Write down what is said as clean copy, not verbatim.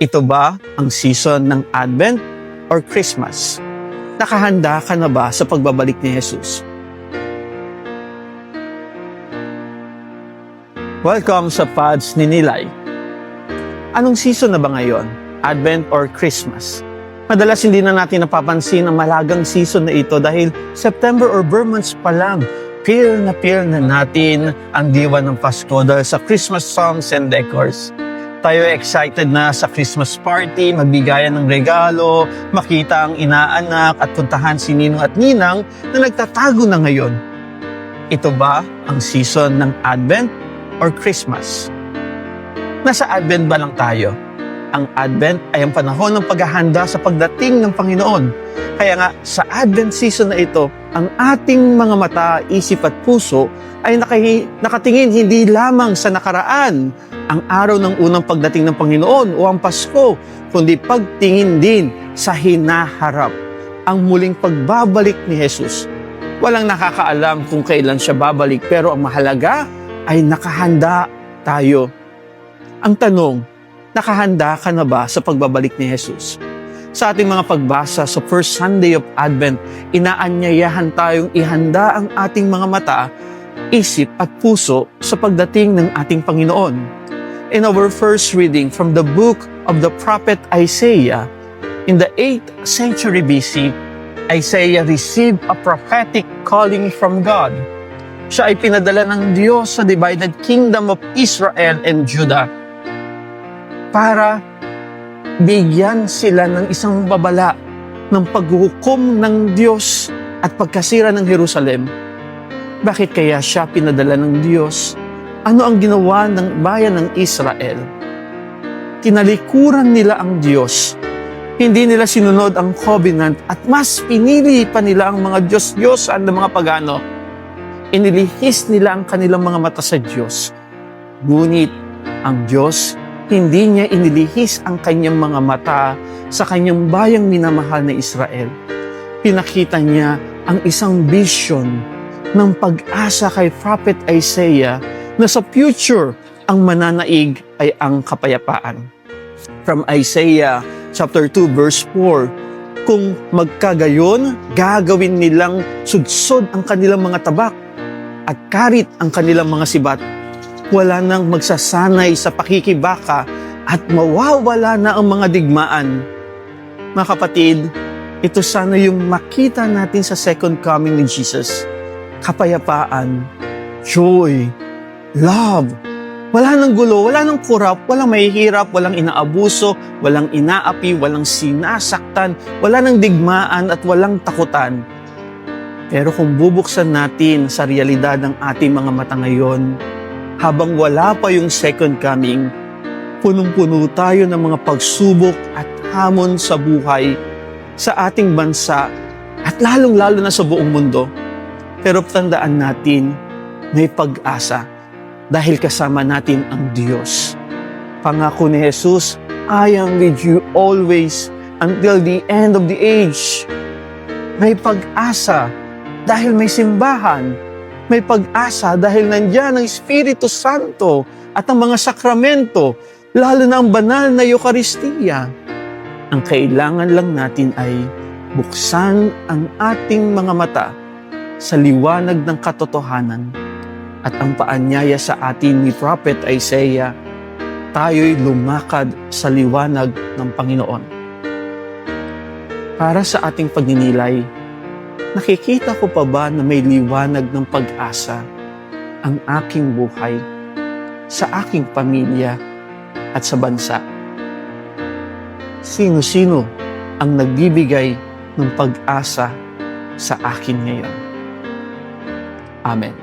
Ito ba ang season ng Advent or Christmas? Nakahanda ka na ba sa pagbabalik ni Jesus? Welcome sa Pods ni Nilay. Anong season na ba ngayon? Advent or Christmas? Madalas hindi na natin napapansin ang malagang season na ito dahil September or Burr months pa lang, feel na natin ang diwa ng Pasko dahil sa Christmas songs and decors. Tayo excited na sa Christmas party, magbigayan ng regalo, makita ang inaanak at puntahan si Ninong at Ninang na nagtatago na ngayon. Ito ba ang season ng Advent or Christmas? Nasa Advent ba lang tayo? Ang Advent ay ang panahon ng paghahanda sa pagdating ng Panginoon. Kaya nga, sa Advent season na ito, ang ating mga mata, isip at puso ay nakatingin hindi lamang sa nakaraan, ang araw ng unang pagdating ng Panginoon o ang Pasko, kundi pagtingin din sa hinaharap, ang muling pagbabalik ni Jesus. Walang nakakaalam kung kailan siya babalik, pero ang mahalaga ay nakahanda tayo. Ang tanong, nakahanda ka na ba sa pagbabalik ni Jesus? Sa ating mga pagbasa sa First Sunday of Advent, inaanyayahan tayong ihanda ang ating mga mata, isip at puso sa pagdating ng ating Panginoon. In our first reading from the book of the prophet Isaiah, in the 8th century BC, Isaiah received a prophetic calling from God. Siya ay pinadala ng Diyos sa divided kingdom of Israel and Judah para bigyan sila ng isang babala ng paghuhukom ng Diyos at pagkasira ng Jerusalem. Bakit kaya siya pinadala ng Diyos? Ano ang ginawa ng bayan ng Israel? Tinalikuran nila ang Diyos. Hindi nila sinunod ang covenant at mas pinili pa nila ang mga Diyos-Diyosan ng mga pagano. Inilihis nila ang kanilang mga mata sa Diyos. Ngunit ang Diyos, hindi niya inilihis ang kanyang mga mata sa kanyang bayang minamahal na Israel. Pinakita niya ang isang vision ng pag-asa kay Prophet Isaiah na sa future, ang mananaig ay ang kapayapaan. From Isaiah chapter 2 verse 4, kung magkagayon, gagawin nilang sudsod ang kanilang mga tabak at karit ang kanilang mga sibat. Wala nang magsasanay sa pakikibaka at mawawala na ang mga digmaan. Mga kapatid, ito sana yung makita natin sa second coming ni Jesus. Kapayapaan, joy, love. Wala nang gulo, wala nang kurap, walang mahihirap, walang inaabuso, walang inaapi, walang sinasaktan, wala nang digmaan at walang takutan. Pero kung bubuksan natin sa realidad ng ating mga mata ngayon, habang wala pa yung second coming, punong-puno tayo ng mga pagsubok at hamon sa buhay, sa ating bansa, at lalong-lalo na sa buong mundo. Pero tandaan natin, may pag-asa dahil kasama natin ang Diyos. Pangako ni Jesus, I am with you always until the end of the age. May pag-asa dahil may simbahan. May pag-asa dahil nandiyan ang Espiritu Santo at ang mga sakramento, lalo na ang banal na Eucharistia. Ang kailangan lang natin ay buksan ang ating mga mata sa liwanag ng katotohanan at ang paanyaya sa atin ni Prophet Isaiah, tayo'y lumakad sa liwanag ng Panginoon. Para sa ating pagninilay, nakikita ko pa ba na may liwanag ng pag-asa ang aking buhay, sa aking pamilya at sa bansa? Sino-sino ang nagbibigay ng pag-asa sa akin ngayon? Amen.